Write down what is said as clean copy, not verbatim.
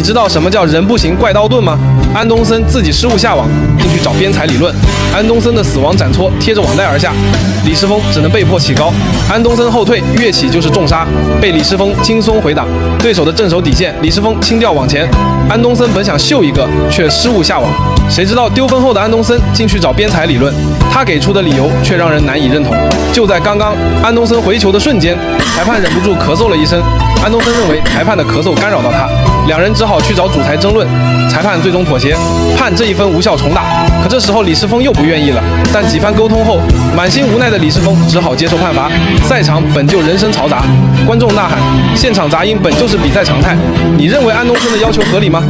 你知道什么叫人不行怪刀盾吗？安东森自己失误下网，进去找边裁理论。安东森的死亡斩戳贴着网带而下，李世峰只能被迫起高。安东森后退，跃起就是重杀，被李世峰轻松回挡。对手的正手底线，李世峰轻调往前。安东森本想秀一个，却失误下网。谁知道丢分后的安东森进去找边裁理论，他给出的理由却让人难以认同。就在刚刚，安东森回球的瞬间，裁判忍不住咳嗽了一声。安东森认为裁判的咳嗽干扰到他，两人只好去找主裁争论。裁判最终妥协，判这一分无效重打。可这时候李世峰又不愿意了，但几番沟通后，满心无奈的李世峰只好接受判罚。赛场本就人声嘈杂，观众呐喊，现场杂音本就是比赛常态。你认为安东森的要求合理吗？